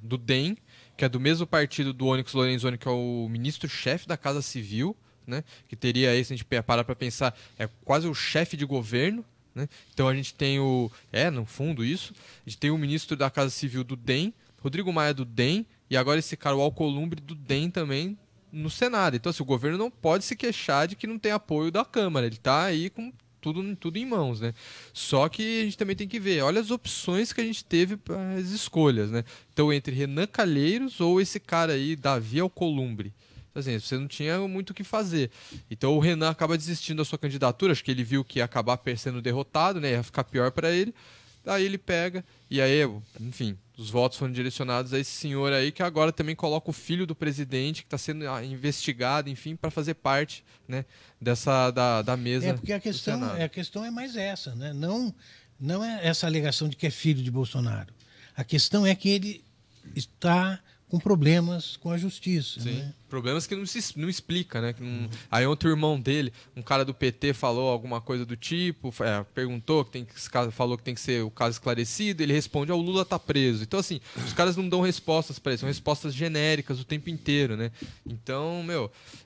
do DEM, que é do mesmo partido do Onyx Lorenzoni, que é o ministro-chefe da Casa Civil, né, que teria aí, se a gente parar para pensar, é quase o chefe de governo. Né? Então a gente tem no fundo isso, a gente tem o ministro da Casa Civil do DEM, Rodrigo Maia do DEM, e agora esse cara, o Alcolumbre do DEM também, no Senado. Então, assim, o governo não pode se queixar de que não tem apoio da Câmara. Ele está aí com tudo em mãos, né? Só que a gente também tem que ver, olha as opções que a gente teve para as escolhas, né? Então, entre Renan Calheiros ou esse cara aí, Davi Alcolumbre. Então, assim, você não tinha muito o que fazer. Então, o Renan acaba desistindo da sua candidatura, acho que ele viu que ia acabar sendo derrotado, né? Ia ficar pior para ele. Aí ele pega, e aí, enfim, os votos foram direcionados a esse senhor aí, que agora também coloca o filho do presidente, que está sendo investigado, enfim, para fazer parte, né, da mesa. Porque a questão é mais essa, né? Não é essa alegação de que é filho de Bolsonaro. A questão é que ele está com problemas com a justiça. Sim, né? Problemas que não explica, né? Aí ontem o irmão dele, um cara do PT, falou alguma coisa do tipo, perguntou, falou que tem que ser o caso esclarecido, ele responde, o Lula tá preso. Então, assim, os caras não dão respostas para isso, são respostas genéricas o tempo inteiro, né? Então,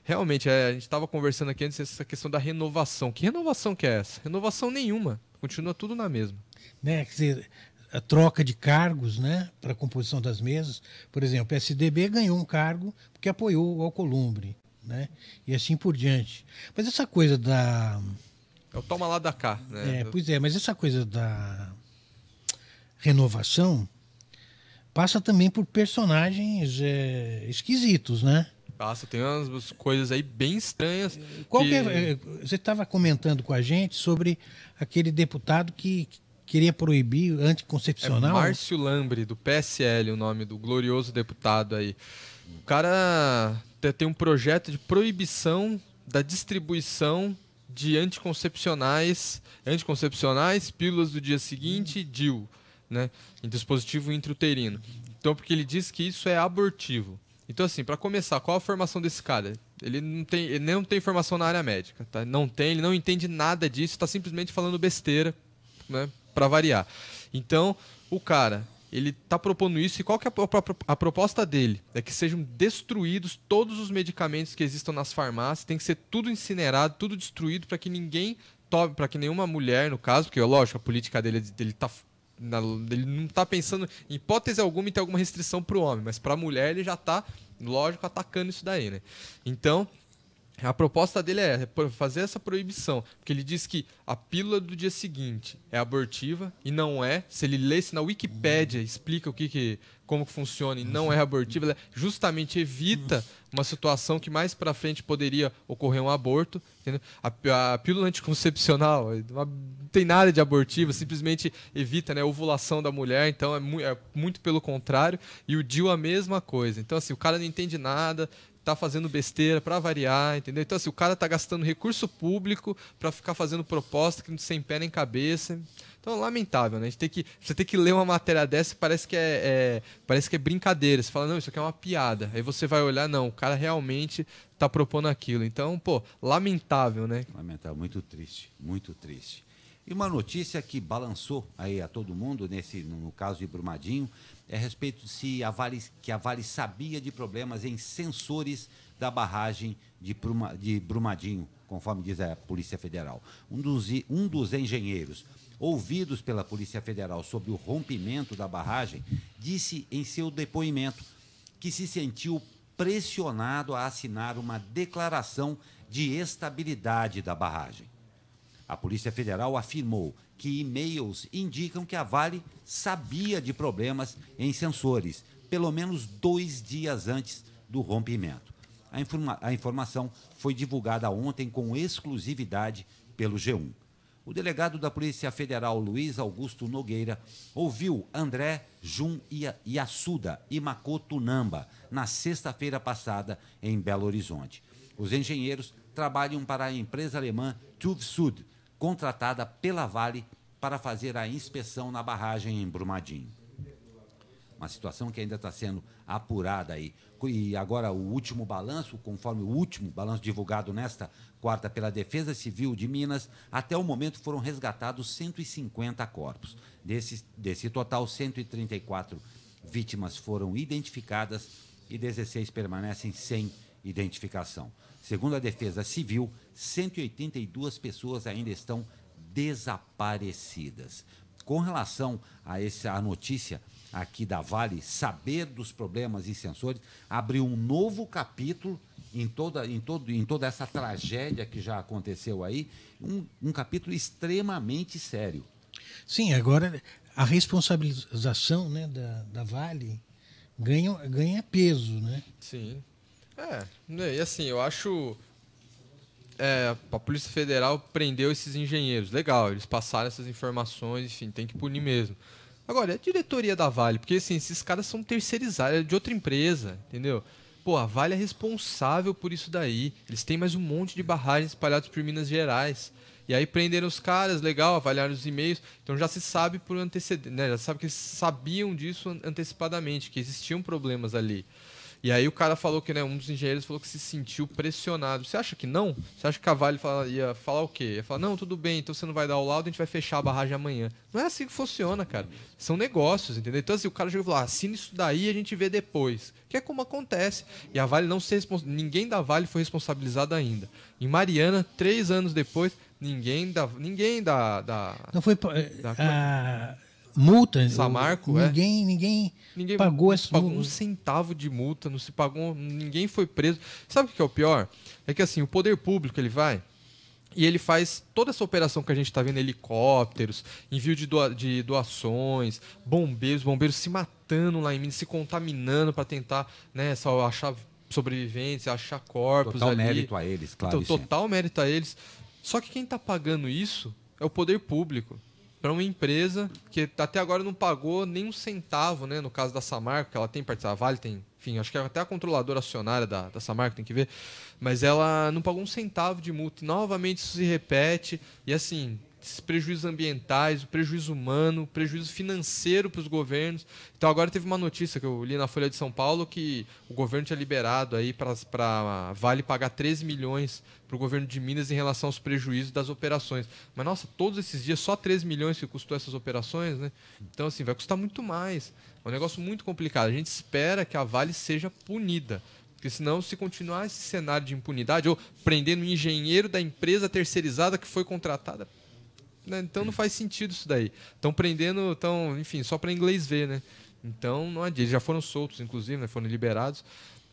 realmente, a gente estava conversando aqui antes essa questão da renovação. Que renovação que é essa? Renovação nenhuma. Continua tudo na mesma. Né? Quer dizer, a troca de cargos, né, para a composição das mesas. Por exemplo, o PSDB ganhou um cargo porque apoiou o Alcolumbre, né, e assim por diante. Mas essa coisa da... É o toma lá da cá. Né? Pois é, mas essa coisa da renovação passa também por personagens esquisitos, né? Passa, tem umas coisas aí bem estranhas. Você estava comentando com a gente sobre aquele deputado que queria proibir anticoncepcional. É Márcio Lambre, do PSL, o nome do glorioso deputado aí. O cara tem um projeto de proibição da distribuição de anticoncepcionais, pílulas do dia seguinte e DIU, né, em dispositivo intrauterino. Então, porque ele diz que isso é abortivo. Então, assim, para começar, qual a formação desse cara? Ele não tem formação na área médica, tá? Ele não entende nada disso, está simplesmente falando besteira, né, para variar. Então, o cara, ele está propondo isso, e qual que é a proposta dele? É que sejam destruídos todos os medicamentos que existam nas farmácias, tem que ser tudo incinerado, tudo destruído, para que ninguém tome, para que nenhuma mulher, no caso, porque, lógico, a política dele ele não está pensando em hipótese alguma em ter alguma restrição para o homem, mas para a mulher ele já está, lógico, atacando isso daí, né? Então, a proposta dele é fazer essa proibição, porque ele diz que a pílula do dia seguinte é abortiva e não é. Se ele lesse na Wikipédia, explica como que funciona e não é abortiva, ela justamente evita uma situação que mais para frente poderia ocorrer um aborto. Entendeu? A pílula anticoncepcional não tem nada de abortiva, simplesmente evita, né, a ovulação da mulher, então é muito pelo contrário. E o DIU a mesma coisa. Então, assim, o cara não entende nada, tá fazendo besteira para variar, entendeu? Então, assim, o cara tá gastando recurso público para ficar fazendo proposta que não sem pé nem cabeça. Então, lamentável, né? Você tem que ler uma matéria dessa e parece que é brincadeira. Você fala, não, isso aqui é uma piada. Aí você vai olhar, não, o cara realmente tá propondo aquilo. Então, lamentável, né? Lamentável, muito triste, muito triste. E uma notícia que balançou aí a todo mundo, no caso de Brumadinho, é a respeito que a Vale sabia de problemas em sensores da barragem de Brumadinho, conforme diz a Polícia Federal. Um dos engenheiros ouvidos pela Polícia Federal sobre o rompimento da barragem disse em seu depoimento que se sentiu pressionado a assinar uma declaração de estabilidade da barragem. A Polícia Federal afirmou que e-mails indicam que a Vale sabia de problemas em sensores, pelo menos 2 dias antes do rompimento. A informação foi divulgada ontem com exclusividade pelo G1. O delegado da Polícia Federal, Luiz Augusto Nogueira, ouviu André Jun Yasuda e Makoto Namba na sexta-feira passada em Belo Horizonte. Os engenheiros trabalham para a empresa alemã TÜV Süd, contratada pela Vale para fazer a inspeção na barragem em Brumadinho. Uma situação que ainda está sendo apurada aí. E agora o último balanço, conforme o último balanço divulgado nesta quarta pela Defesa Civil de Minas, até o momento foram resgatados 150 corpos. Desse total, 134 vítimas foram identificadas e 16 permanecem sem identificação. Segundo a Defesa Civil, 182 pessoas ainda estão desaparecidas. Com relação a essa notícia aqui da Vale, saber dos problemas em sensores, abriu um novo capítulo em toda essa tragédia que já aconteceu aí, um capítulo extremamente sério. Sim, agora a responsabilização, né, da Vale ganha peso, né? Sim. E assim, eu acho... a Polícia Federal prendeu esses engenheiros. Legal, eles passaram essas informações, enfim, tem que punir mesmo. Agora, é a diretoria da Vale, porque assim, esses caras são terceirizados, é de outra empresa, entendeu? Pô, a Vale é responsável por isso daí. Eles têm mais um monte de barragens espalhadas por Minas Gerais. E aí prenderam os caras, legal, avaliaram os e-mails. Então já se sabe por antecedente, né? Já se sabe que eles sabiam disso antecipadamente, que existiam problemas ali. E aí o cara falou que, né, um dos engenheiros falou que se sentiu pressionado. Você acha que não? Você acha que a Vale ia falar o quê? Ia falar, não, tudo bem, então você não vai dar o laudo, a gente vai fechar a barragem amanhã. Não é assim que funciona, cara. São negócios, entendeu? Então assim, o cara já falou, assina isso daí e a gente vê depois. Que é como acontece. E a Vale não se ninguém da Vale foi responsabilizado ainda. Em Mariana, 3 anos depois, ninguém da Não foi multa. Samarco, ninguém pagou essa multa. Pagou um centavo de multa, não se pagou, ninguém foi preso. Sabe o que é o pior? É que assim, o poder público ele vai e ele faz toda essa operação que a gente está vendo, helicópteros, envio de doações, bombeiros se matando lá em Minas, se contaminando para tentar, né, só achar sobreviventes, achar corpos total ali. Mérito a eles, claro. Então, total mérito a eles. Só que quem está pagando isso é o poder público. Para uma empresa que até agora não pagou nem um centavo, né? No caso da Samarco, que ela tem participado, a Vale tem, enfim, acho que até a controladora acionária da Samarco tem que ver, mas ela não pagou um centavo de multa. E, novamente isso se repete, e assim, esses prejuízos ambientais, o prejuízo humano, o prejuízo financeiro para os governos. Então agora teve uma notícia que eu li na Folha de São Paulo que o governo tinha liberado aí para a Vale pagar 13 milhões para o governo de Minas em relação aos prejuízos das operações. Mas, nossa, todos esses dias, só 13 milhões que custou essas operações, né? Então, assim, vai custar muito mais. É um negócio muito complicado. A gente espera que a Vale seja punida. Porque senão, se continuar esse cenário de impunidade, ou prendendo um engenheiro da empresa terceirizada que foi contratada, né? Então não faz sentido isso daí. Estão prendendo, enfim, só para inglês ver, né? Então, não adianta. Eles já foram soltos, inclusive, né? Foram liberados.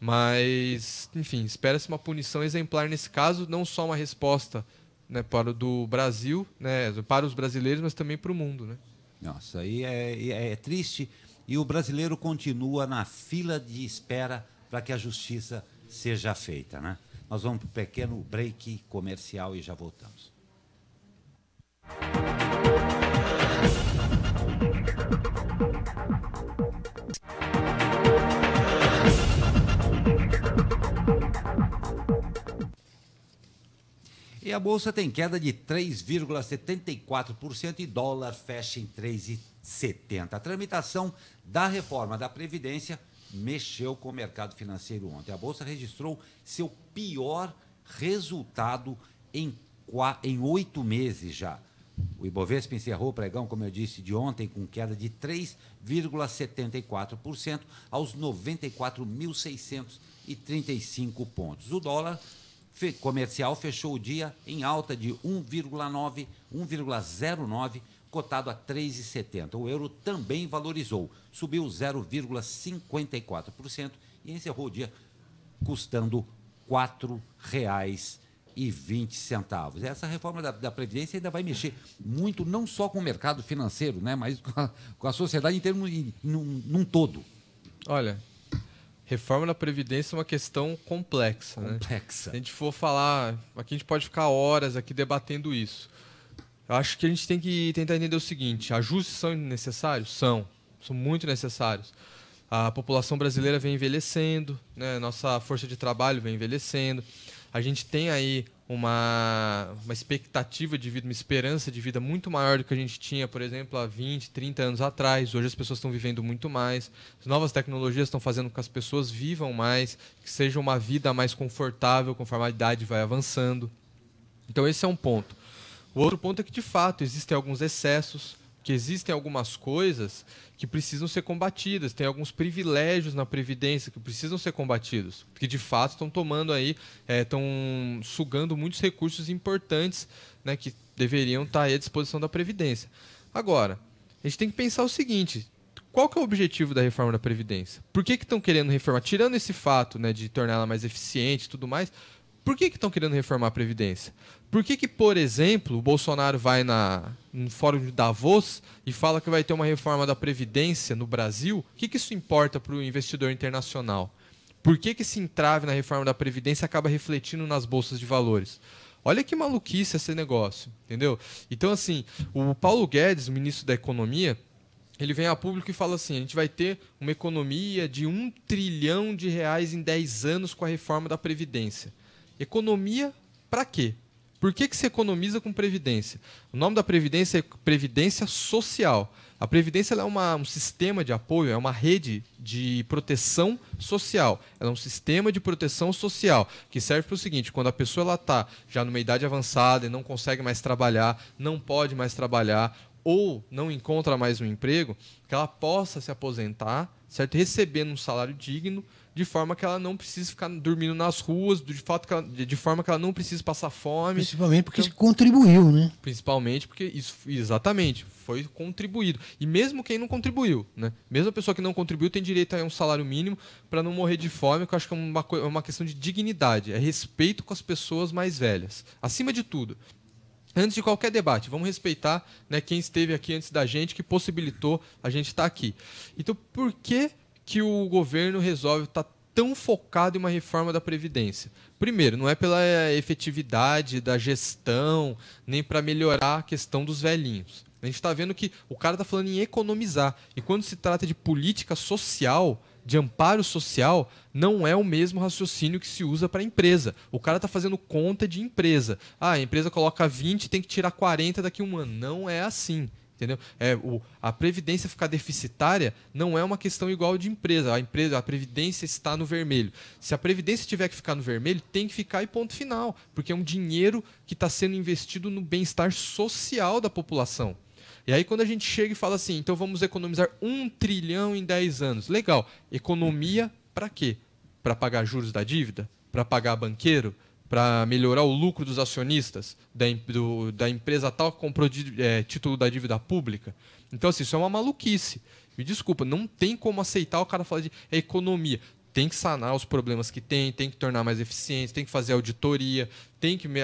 Mas, enfim, espera-se uma punição exemplar nesse caso, não só uma resposta, né, para o do Brasil, né, para os brasileiros, mas também para o mundo, né? Nossa, aí é triste. E o brasileiro continua na fila de espera para que a justiça seja feita, né? Nós vamos para um pequeno break comercial e já voltamos. E a Bolsa tem queda de 3,74% e dólar fecha em 3,70. A tramitação da reforma da Previdência mexeu com o mercado financeiro ontem. A Bolsa registrou seu pior resultado em 8 meses já. O Ibovespa encerrou o pregão, como eu disse, de ontem, com queda de 3,74% aos 94.635 pontos. O dólar comercial fechou o dia em alta de 1,09, cotado a 3,70. O euro também valorizou, subiu 0,54% e encerrou o dia custando R$ Essa reforma da Previdência ainda vai mexer muito, não só com o mercado financeiro, né, mas com a sociedade em termos num todo. Olha, reforma da Previdência é uma questão complexa. Né? Se a gente for falar, aqui a gente pode ficar horas aqui debatendo isso. Eu acho que a gente tem que tentar entender o seguinte: ajustes são necessários? São muito necessários. A população brasileira vem envelhecendo, né? Nossa força de trabalho vem envelhecendo. A gente tem aí uma expectativa de vida, uma esperança de vida muito maior do que a gente tinha, por exemplo, há 20, 30 anos atrás. Hoje as pessoas estão vivendo muito mais. As novas tecnologias estão fazendo com que as pessoas vivam mais, que seja uma vida mais confortável conforme a idade vai avançando. Então esse é um ponto. O outro ponto é que, de fato, existem alguns excessos, que existem algumas coisas que precisam ser combatidas, tem alguns privilégios na Previdência que precisam ser combatidos, que de fato estão tomando aí, estão sugando muitos recursos importantes, né, que deveriam estar aí à disposição da Previdência. Agora, a gente tem que pensar o seguinte: qual que é o objetivo da reforma da Previdência? Por que estão querendo reformar? Tirando esse fato, né, de torná-la mais eficiente e tudo mais, por que estão querendo reformar a Previdência? Por que, por exemplo, o Bolsonaro vai no Fórum de Davos e fala que vai ter uma reforma da Previdência no Brasil? O que isso importa para o investidor internacional? Por que esse entrave na reforma da Previdência acaba refletindo nas bolsas de valores? Olha que maluquice esse negócio, entendeu? Então, assim, o Paulo Guedes, o ministro da Economia, ele vem a público e fala assim: a gente vai ter uma economia de R$1 trilhão em 10 anos com a reforma da Previdência. Economia para quê? Por que se economiza com Previdência? O nome da Previdência é Previdência Social. A Previdência ela é um sistema de apoio, é uma rede de proteção social. Ela é um sistema de proteção social que serve para o seguinte: quando a pessoa está já numa idade avançada e não consegue mais trabalhar, não pode mais trabalhar ou não encontra mais um emprego, que ela possa se aposentar, certo? Recebendo um salário digno, de forma que ela não precise ficar dormindo nas ruas, de forma que ela não precise passar fome. Principalmente porque isso contribuiu, né? Principalmente porque isso, exatamente, foi contribuído. E mesmo quem não contribuiu, né? Mesmo a pessoa que não contribuiu tem direito a um salário mínimo para não morrer de fome, que eu acho que é uma questão de dignidade, é respeito com as pessoas mais velhas. Acima de tudo. Antes de qualquer debate, vamos respeitar, né, quem esteve aqui antes da gente, que possibilitou a gente estar aqui. Então, por que o governo resolve estar tão focado em uma reforma da Previdência? Primeiro, não é pela efetividade da gestão, nem para melhorar a questão dos velhinhos. A gente está vendo que o cara está falando em economizar. E quando se trata de política social, de amparo social, não é o mesmo raciocínio que se usa para a empresa. O cara está fazendo conta de empresa. A empresa coloca 20, tem que tirar 40 daqui a um ano. Não é assim. Entendeu? A Previdência ficar deficitária não é uma questão igual de empresa. A Previdência está no vermelho. Se a Previdência tiver que ficar no vermelho, tem que ficar e ponto final. Porque é um dinheiro que está sendo investido no bem-estar social da população. E aí quando a gente chega e fala assim: então vamos economizar R$1 trilhão em 10 anos. Legal. Economia para quê? Para pagar juros da dívida? Para pagar banqueiro? Para melhorar o lucro dos acionistas da empresa tal que comprou título da dívida pública? Então, assim, isso é uma maluquice. Me desculpa, não tem como aceitar o cara falar de economia. Tem que sanar os problemas que tem que tornar mais eficiente, tem que fazer auditoria,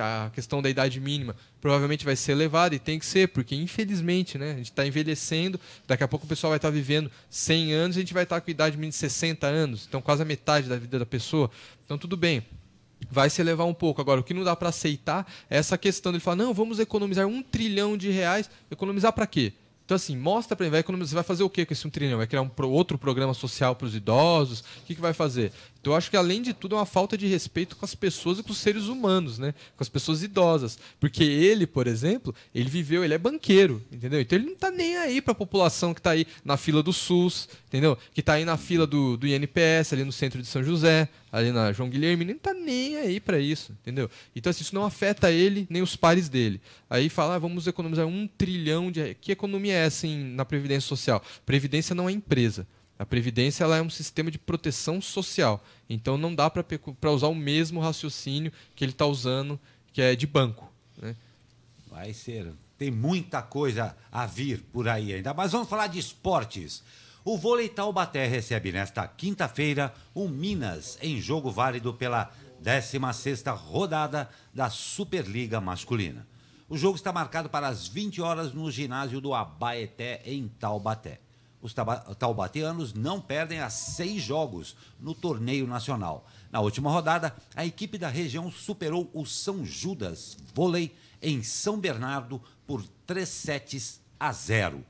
a questão da idade mínima provavelmente vai ser elevada e tem que ser, porque infelizmente, né, a gente está envelhecendo, daqui a pouco o pessoal vai estar vivendo 100 anos e a gente vai estar com idade mínima de 60 anos, então quase a metade da vida da pessoa. Então tudo bem. Vai se elevar um pouco. Agora, o que não dá para aceitar é essa questão dele falar: não, vamos economizar R$1 trilhão. Economizar para quê? Então, assim, mostra para ele, você vai fazer o quê com esse 1 trilhão? Vai criar outro programa social para os idosos? O que vai fazer? Então, eu acho que, além de tudo, é uma falta de respeito com as pessoas e com os seres humanos, né? Com as pessoas idosas. Porque ele, por exemplo, ele é banqueiro, entendeu? Então, ele não está nem aí para a população que está aí na fila do SUS, entendeu? Que está aí na fila do INPS, ali no centro de São José, ali na João Guilherme, nem está nem aí para isso, entendeu? Então, assim, isso não afeta ele nem os pares dele. Aí fala: vamos economizar R$1 trilhão. Que economia é essa na Previdência Social? Previdência não é empresa. A Previdência ela é um sistema de proteção social. Então não dá para usar o mesmo raciocínio que ele está usando, que é de banco, né? Vai ser. Tem muita coisa a vir por aí ainda. Mas vamos falar de esportes. O vôlei Taubaté recebe nesta quinta-feira o Minas em jogo válido pela 16ª rodada da Superliga Masculina. O jogo está marcado para as 20 horas no ginásio do Abaeté, em Taubaté. Os taubateanos não perdem há 6 jogos no torneio nacional. Na última rodada, a equipe da região superou o São Judas Vôlei em São Bernardo por 3-0.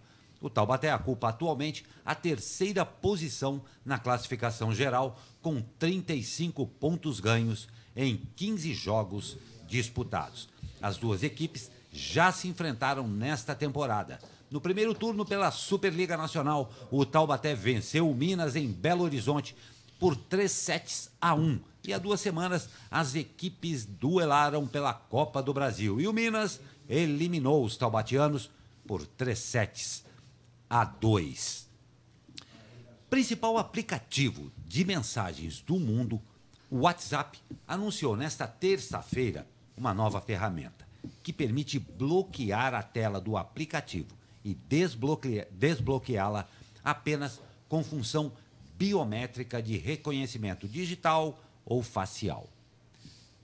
O Taubaté ocupa atualmente a 3ª posição na classificação geral, com 35 pontos ganhos em 15 jogos disputados. As duas equipes já se enfrentaram nesta temporada. No primeiro turno pela Superliga Nacional, o Taubaté venceu o Minas em Belo Horizonte por 3-1. E há 2 semanas, as equipes duelaram pela Copa do Brasil. E o Minas eliminou os taubatianos por 3-2. Principal aplicativo de mensagens do mundo, o WhatsApp anunciou nesta terça-feira uma nova ferramenta que permite bloquear a tela do aplicativo e desbloqueá-la apenas com função biométrica de reconhecimento digital ou facial.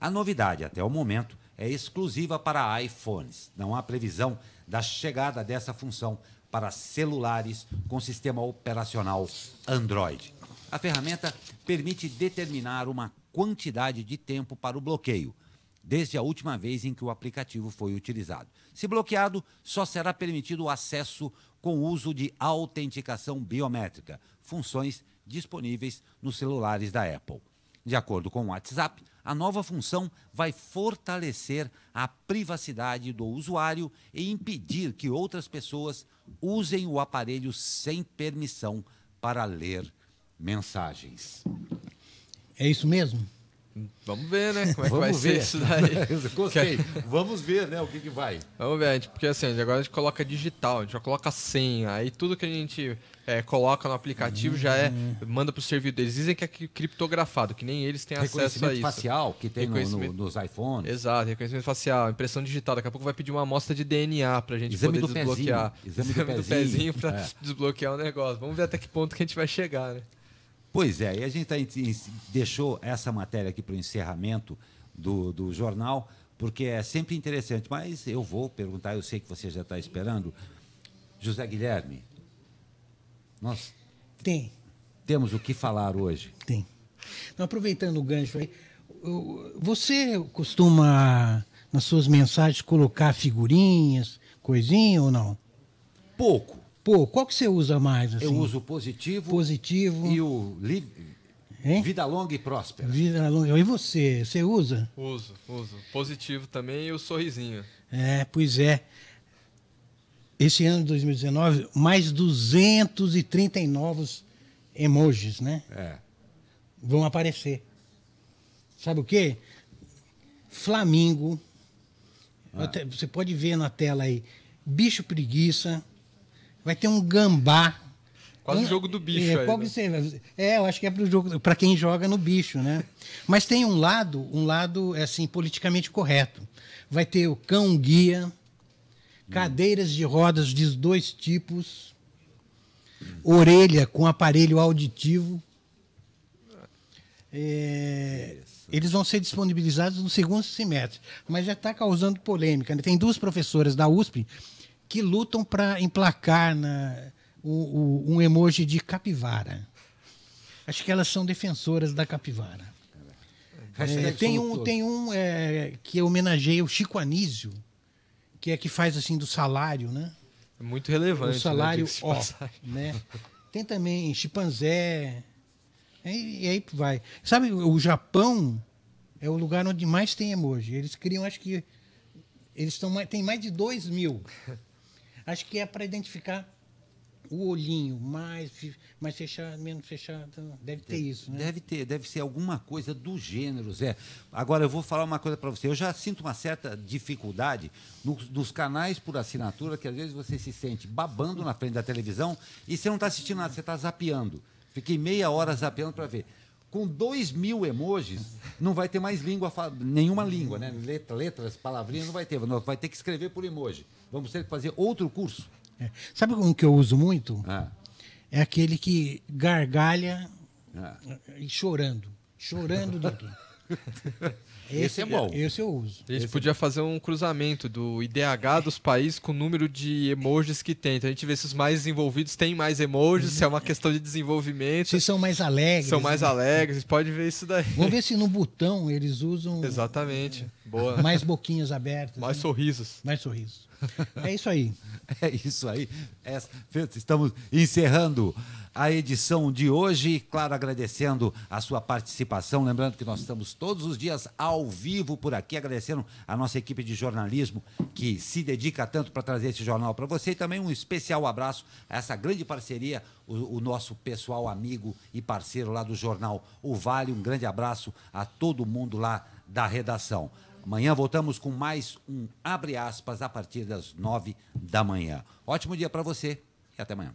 A novidade, até o momento, é exclusiva para iPhones. Não há previsão da chegada dessa função para celulares com sistema operacional Android. A ferramenta permite determinar uma quantidade de tempo para o bloqueio, desde a última vez em que o aplicativo foi utilizado. Se bloqueado, só será permitido o acesso com o uso de autenticação biométrica, funções disponíveis nos celulares da Apple. De acordo com o WhatsApp, a nova função vai fortalecer a privacidade do usuário e impedir que outras pessoas usem o aparelho sem permissão para ler mensagens. É isso mesmo? Vamos ver, né? Como é que vai ser isso daí. Gostei. Vamos ver, né? O que vai. Vamos ver, porque assim, agora a gente coloca digital, a gente já coloca senha, aí tudo que a gente coloca no aplicativo já manda para o servidor. Eles dizem que é criptografado, que nem eles têm acesso a isso. Reconhecimento facial, que tem nos iPhones. Exato, reconhecimento facial, impressão digital. Daqui a pouco vai pedir uma amostra de DNA para a gente poder desbloquear. Exame do pezinho para desbloquear o negócio. Vamos ver até que ponto que a gente vai chegar, né? Pois é, e a gente deixou essa matéria aqui para o encerramento do jornal, porque é sempre interessante, mas eu vou perguntar, eu sei que você já está esperando. José Guilherme, nós temos o que falar hoje. Tem. Então, aproveitando o gancho aí, você costuma, nas suas mensagens, colocar figurinhas, coisinha ou não? Pouco. Pô, qual que você usa mais? Assim? Eu uso o positivo e o Vida Longa e Próspera. Vida Longa. E você usa? Uso. Positivo também e o sorrisinho. Pois é. Esse ano de 2019, mais 230 novos emojis, né? Vão aparecer. Sabe o quê? Flamingo. Você pode ver na tela aí. Bicho preguiça. Vai ter um gambá. Quase o jogo do bicho aí. Eu acho que é para o jogo, para quem joga no bicho, né? Mas tem um lado assim, politicamente correto. Vai ter o cão guia, cadeiras de rodas de 2 tipos, orelha com aparelho auditivo. Eles vão ser disponibilizados no segundo semestre, mas já está causando polêmica, né? Tem 2 professoras da USP que lutam para emplacar um emoji de capivara. Acho que elas são defensoras da capivara. Tem um que homenageia o Chico Anísio, que faz assim do salário, né? É muito relevante. O salário, né? Tem também chimpanzé. E aí vai. Sabe, o Japão é o lugar onde mais tem emoji. Eles criam, acho que tem mais de 2.000. Acho que é para identificar o olhinho, mais fechado, menos fechado. Deve ter isso, né? Deve ser alguma coisa do gênero, Zé. Agora, eu vou falar uma coisa para você. Eu já sinto uma certa dificuldade nos canais por assinatura, que às vezes você se sente babando na frente da televisão e você não está assistindo nada, você está zapeando. Fiquei meia hora zapeando para ver. Com 2.000 emojis, não vai ter mais nenhuma língua, né? Letras, palavrinhas, não vai ter. Vai ter que escrever por emoji. Vamos ter que fazer outro curso. Sabe um que eu uso muito? É aquele que gargalha e chorando. Chorando de rir. Esse é bom. Esse eu uso. A gente podia fazer um cruzamento do IDH dos países com o número de emojis que tem. Então a gente vê se os mais desenvolvidos têm mais emojis, se é uma questão de desenvolvimento. Se são mais alegres. São mais alegres, pode ver isso daí. Vamos ver se no botão eles usam Exatamente. Boa. mais boquinhas abertas. Mais né? sorrisos. Mais sorrisos. É isso aí. É isso aí. Estamos encerrando a edição de hoje. Claro, agradecendo a sua participação. Lembrando que nós estamos todos os dias ao vivo por aqui. Agradecendo a nossa equipe de jornalismo que se dedica tanto para trazer esse jornal para você. E também um especial abraço a essa grande parceria, o nosso pessoal amigo e parceiro lá do jornal O Vale. Um grande abraço a todo mundo lá da redação. Amanhã voltamos com mais um Abre Aspas a partir das 9 da manhã. Ótimo dia para você e até amanhã.